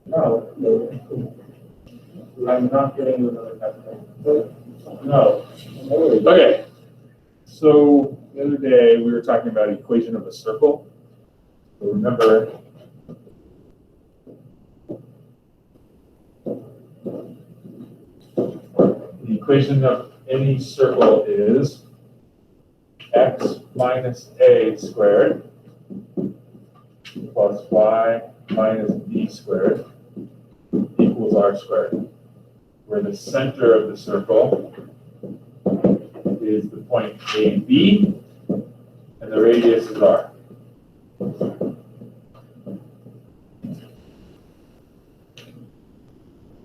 No. I'm not getting you another calculator. No. Okay. So the other day we were talking about equation of a circle. So remember, the equation of any circle is x minus a squared plus y minus b squared equals r squared, where the center of the circle is the point AB and the radius is r.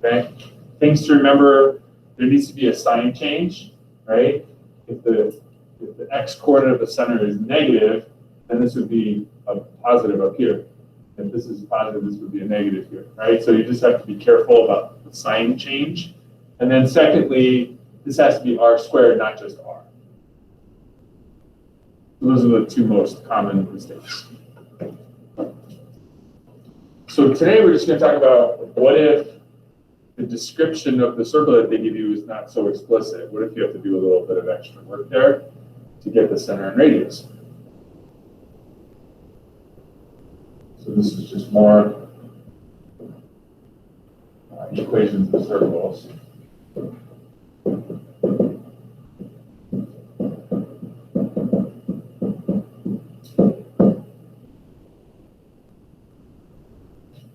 Okay, things to remember: there needs to be a sign change, right? If the x coordinate of the center is negative, then this would be a positive up here. If this is positive, this would be a negative here, right? So you just have to be careful about the sign change. And then secondly, this has to be r squared, not just r. Those are the two most common mistakes. So today we're just going to talk about what if the description of the circle that they give you is not so explicit. What if you have to do a little bit of extra work there to get the center and radius? So this is just more equations of circles.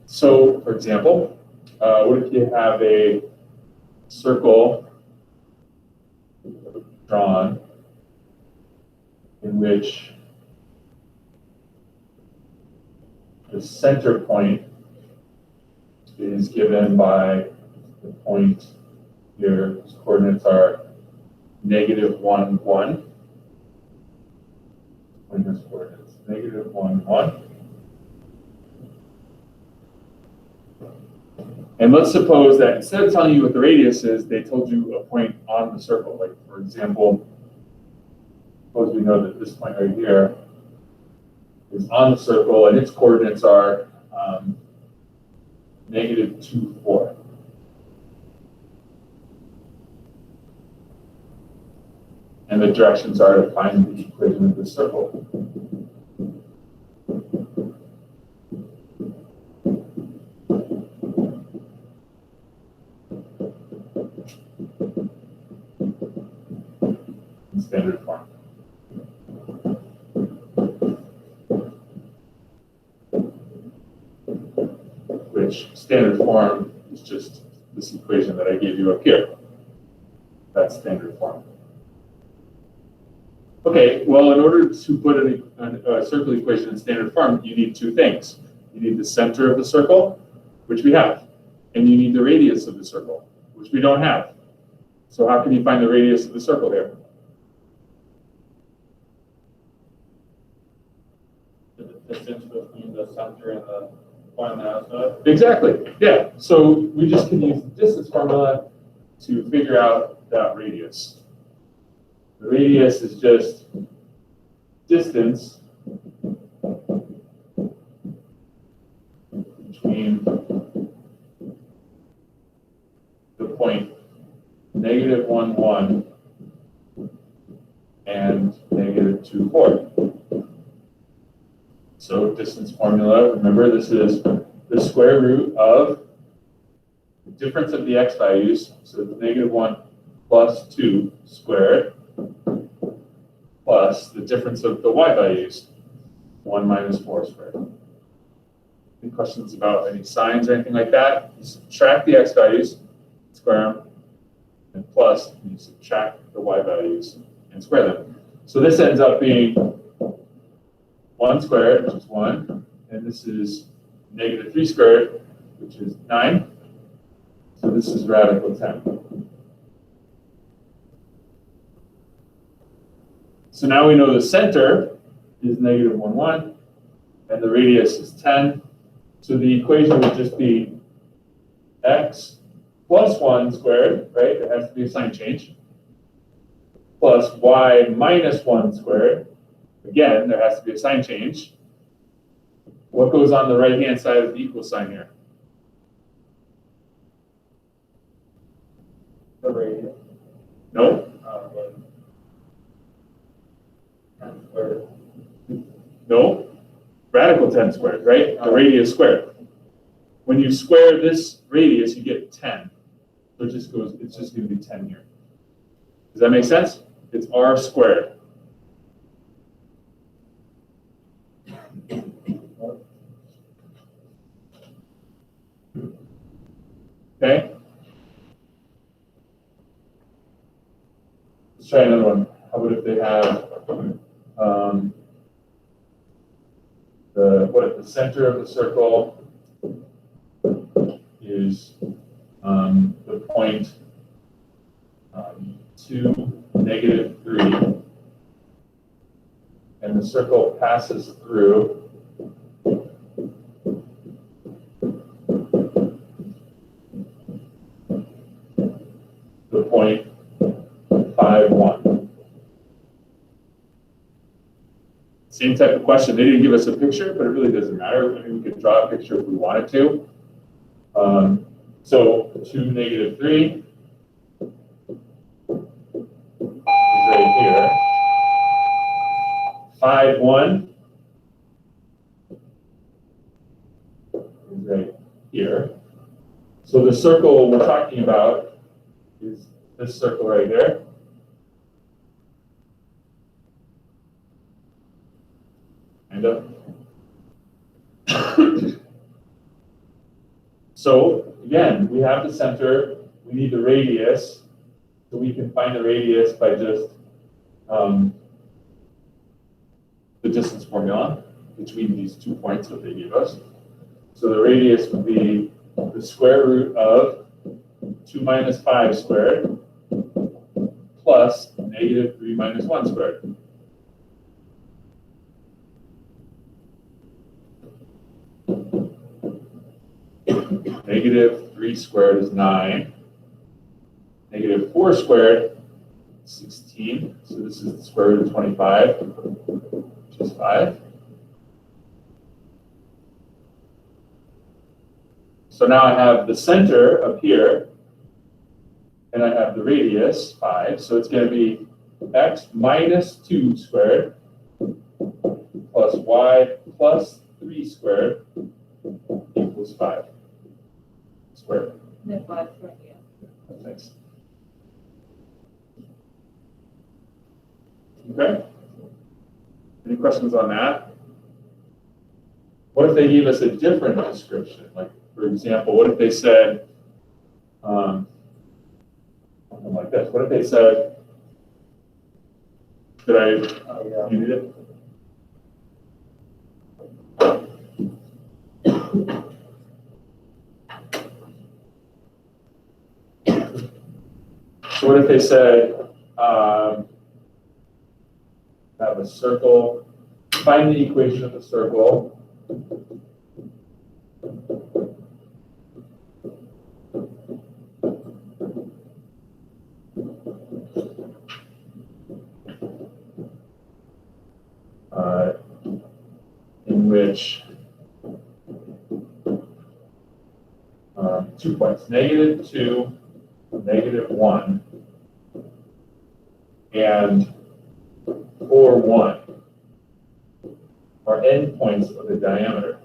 So, for example, what if you have a circle drawn in which the center point is given by the point here, whose coordinates are -1, 1. Pointer's coordinates, -1, 1. And let's suppose that instead of telling you what the radius is, they told you a point on the circle. Like, for example, suppose we know that this point right here is on the circle and its coordinates are -2, 4. And the directions are to find the equation of the circle. In standard form. Which standard form is just this equation that I gave you up here. That's standard form. Okay, well, in order to put a circle equation in standard form, you need two things. You need the center of the circle, which we have, and you need the radius of the circle, which we don't have. So how can you find the radius of the circle here? The distance between the center and the point on the outside? Exactly, yeah. So we just can use the distance formula to figure out that radius. The radius is just distance between the point -1, 1 and -2, 4. So distance formula, remember this is the square root of the difference of the x values, so -1 plus 2 squared, plus the difference of the y values, 1 minus 4 squared. Any questions about any signs or anything like that? You subtract the x values, square them, and plus you subtract the y values and square them. So this ends up being 1 squared, which is 1, and this is -3 squared, which is 9. So this is radical 10. So now we know the center is -1, 1, and the radius is 10. So the equation would just be x plus 1 squared, right? There has to be a sign change, plus y minus 1 squared. Again, there has to be a sign change. What goes on the right-hand side of the equal sign here? the radius, No, like 10 squared. no. Radical 10 squared, right? The radius squared. When you square this radius, you get 10. So it just goes, it's just going to be 10 here. Does that make sense? It's r squared. Okay? Let's try another one. How about if they have what if the center of the circle is the point 2, -3, and the circle passes through the point 5, 1. Same type of question. They didn't give us a picture, but it really doesn't matter. I mean, we could draw a picture if we wanted to. So 2, -3 is right here. 5, 1 is right here. So the circle we're talking about is this circle right there. Kind of. So again, we have the center, we need the radius, so we can find the radius by just the distance formula between these 2 points that they gave us. So the radius would be the square root of 2 minus 5 squared plus -3 minus 1 squared. -3 squared is 9. -4 squared, 16. So this is the square root of 25, which is 5. So now I have the center up here, and I have the radius, 5. So it's going to be x minus 2 squared plus y plus 3 squared equals 5 squared. No, 5 squared, yeah. Thanks. Okay. Any questions on that? What if they gave us a different description? Like, for example, what if they said, something like this? What if they said, you need it? So what if they said, have a circle, find the equation of the circle, in which 2 points, -2, -1, and 4, 1 are endpoints of the diameter.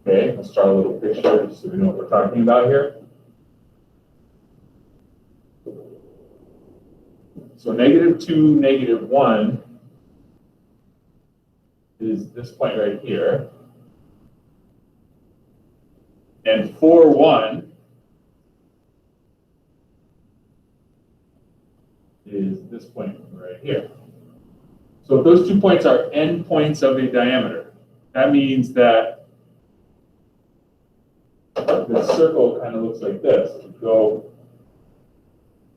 Okay, let's draw a little picture so we know what we're talking about here. So -2, -1 is this point right here. And 4, 1 is this point right here. So if those 2 points are endpoints of a diameter, that means that the circle kind of looks like this. It would go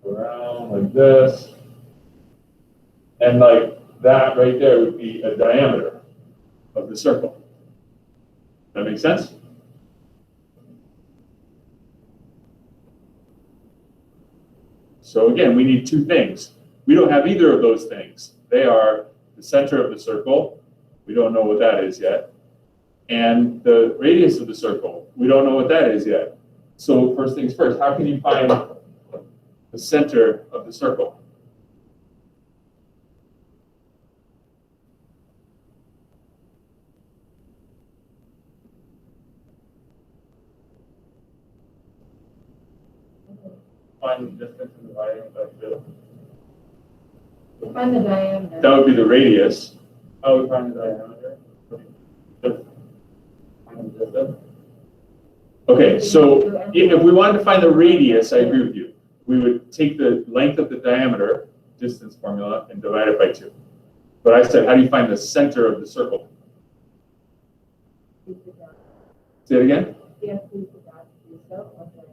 around like this. And like that right there would be a diameter of the circle. That makes sense? So again, we need two things. We don't have either of those things. They are the center of the circle. We don't know what that is yet. And the radius of the circle. We don't know what that is yet. So first things first, how can you find the center of the circle? Find the distance and dividing by 2. Find the diameter. That would be the radius. Oh, we find the diameter. Just find the distance. Okay, so if we wanted to find the radius, I agree with you. We would take the length of the diameter, distance formula, and divide it by 2. But I said, how do you find the center of the circle? Say it again? Yes, we forgot to do so. Okay.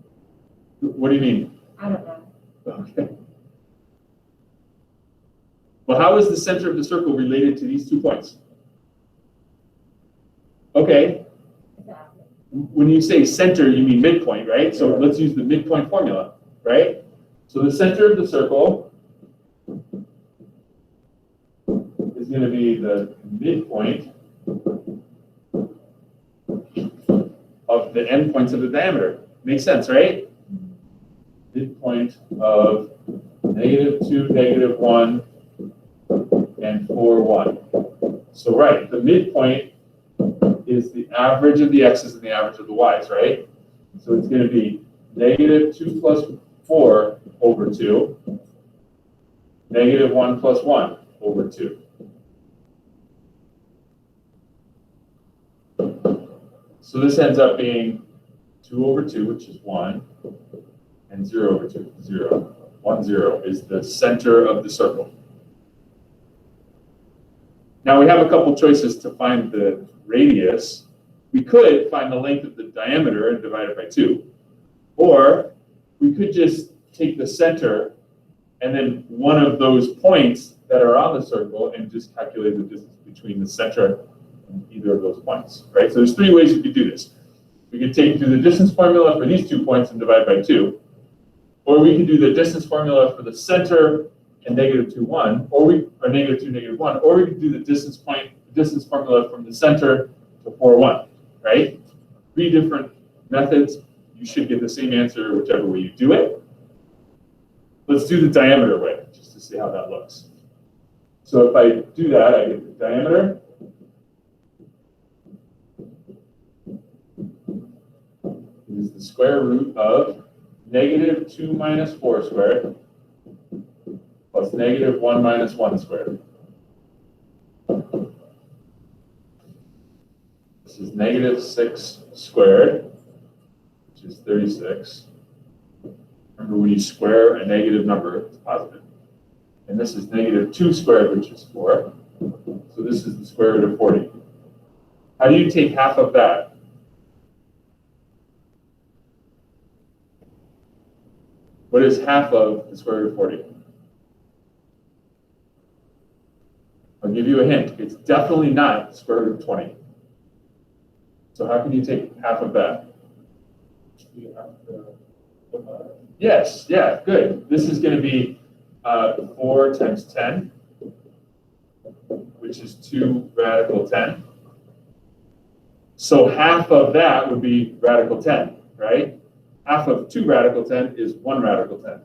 What do you mean? I don't know. Okay. Well, how is the center of the circle related to these 2 points? Okay, Exactly. when you say center, you mean midpoint, right? So let's use the midpoint formula, right? So the center of the circle is going to be the midpoint of the endpoints of the diameter. Makes sense, right? Midpoint of -2, -1, and 4, 1. So right, the midpoint is the average of the x's and the average of the y's, right? So it's going to be -2 plus 4 over 2, -1 plus 1 over 2. So this ends up being 2 over 2, which is 1, and 0 over 2, 0. 1, 0 is the center of the circle. Now we have a couple choices to find the radius. We could find the length of the diameter and divide it by 2. Or we could just take the center and then one of those points that are on the circle and just calculate the distance between the center and either of those points, right? So there's 3 ways you could do this. We could do the distance formula for these 2 points and divide by 2. Or we could do the distance formula for the center and -2, 1, or -2, -1, or we could do the distance formula from the center to 4, 1, right? 3 different methods. You should get the same answer whichever way you do it. Let's do the diameter way, just to see how that looks. So if I do that, I get the diameter. Is the square root of -2 minus 4 squared plus -1 minus 1 squared. This is -6 squared, which is 36. Remember, when you square a negative number, it's positive. And this is -2 squared, which is 4. So this is the square root of 40. How do you take half of that? What is half of the square root of 40? I'll give you a hint. It's definitely not the square root of 20. So how can you take half of that? You have to Yes, yeah, good. This is going to be 4 times 10, which is 2 radical 10. So half of that would be radical 10, right? Half of 2 radical 10 is 1 radical 10.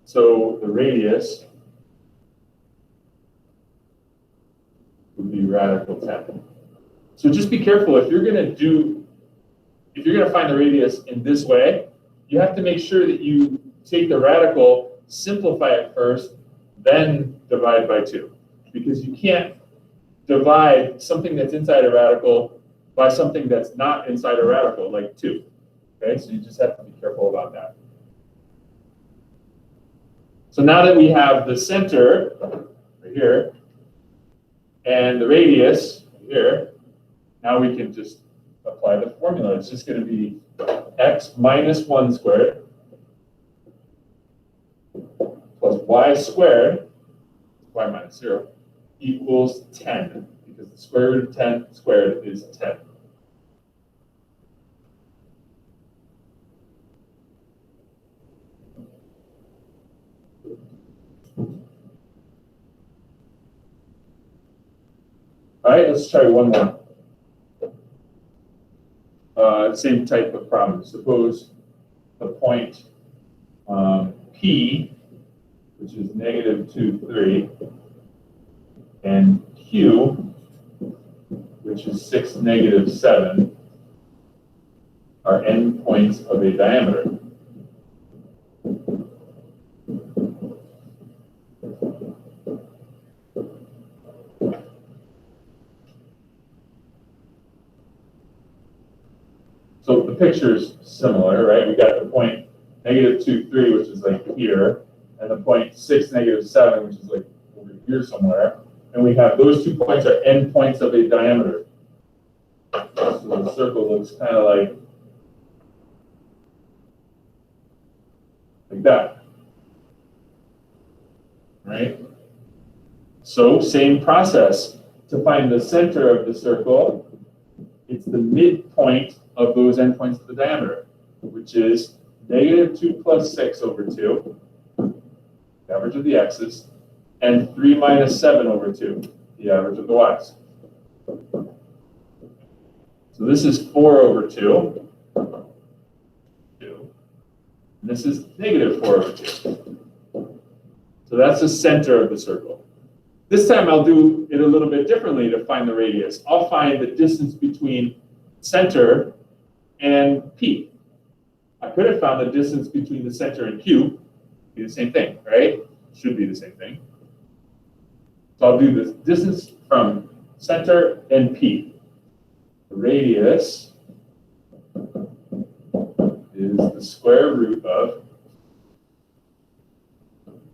So the radius would be radical 10. So just be careful if you're going to find the radius in this way, you have to make sure that you take the radical, simplify it first, then divide by 2. Because you can't divide something that's inside a radical by something that's not inside a radical, like 2. Okay, so you just have to be careful about that. So now that we have the center right here and the radius here, now we can just apply the formula. It's just going to be x minus 1 squared plus y squared, y minus 0, equals 10, because the square root of 10 squared is 10. right, let's try one more. Same type of problem. Suppose the point P, which is -2, 3, and Q, which is 6, -7, are endpoints of a diameter. So the picture's similar, right? We got the point -2, 3, which is like here, and the point 6, -7, which is like over here somewhere. And we have those 2 points are endpoints of a diameter. So the circle looks kind of like that, right? So same process. To find the center of the circle, it's the midpoint of those endpoints of the diameter, which is -2 + 6 over 2, the average of the x's, and 3 - 7 over 2, the average of the y's. So this is 4 over 2. And this is -4 over 2. So that's the center of the circle. This time I'll do it a little bit differently to find the radius. I'll find the distance between center and P. I could have found the distance between the center and Q. Be the same thing, right? Should be the same thing. So I'll do the distance from center and P. The radius is the square root of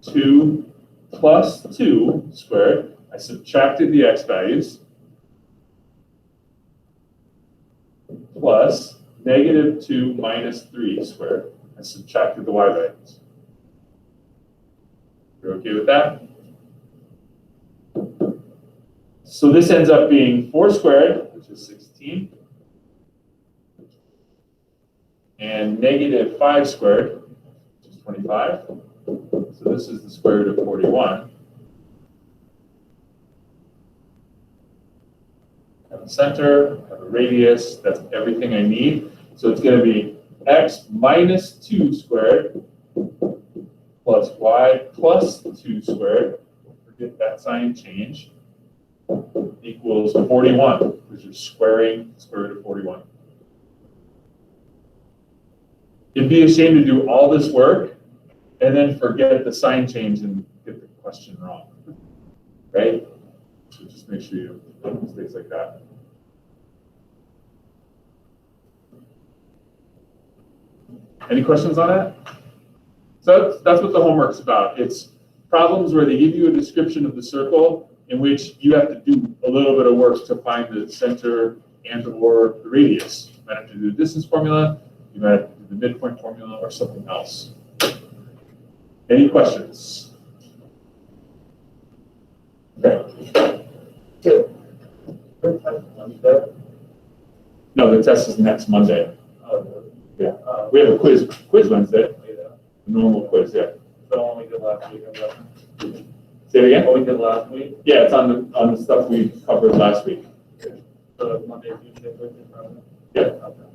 2 + 2 squared. I subtracted the x values, plus -2 - 3 squared. I subtracted the y values. You're okay with that? So this ends up being 4 squared, which is 16, and -5 squared, which is 25. So this is the square root of 41. Have a center, have a radius, that's everything I need. So it's going to be x - 2 squared plus y plus 2 squared, forget that sign change, equals 41, which is squaring the square root of 41. It'd be a shame to do all this work and then forget the sign change and get the question wrong, right? So just make sure you don't make mistakes like that. Any questions on that? So that's what the homework's about. It's problems where they give you a description of the circle in which you have to do a little bit of work to find the center and or the radius. You might have to do the distance formula, you might have to do the midpoint formula, or something else. Any questions? Okay. No, the test is next Monday. Yeah, we have a quiz Wednesday. A normal quiz, yeah. So what we did last week, I'm guessing. Say it again? What we did last week, Yeah, it's on the stuff we covered last week. so Monday, Tuesday, Thursday, Friday. Yeah. Okay.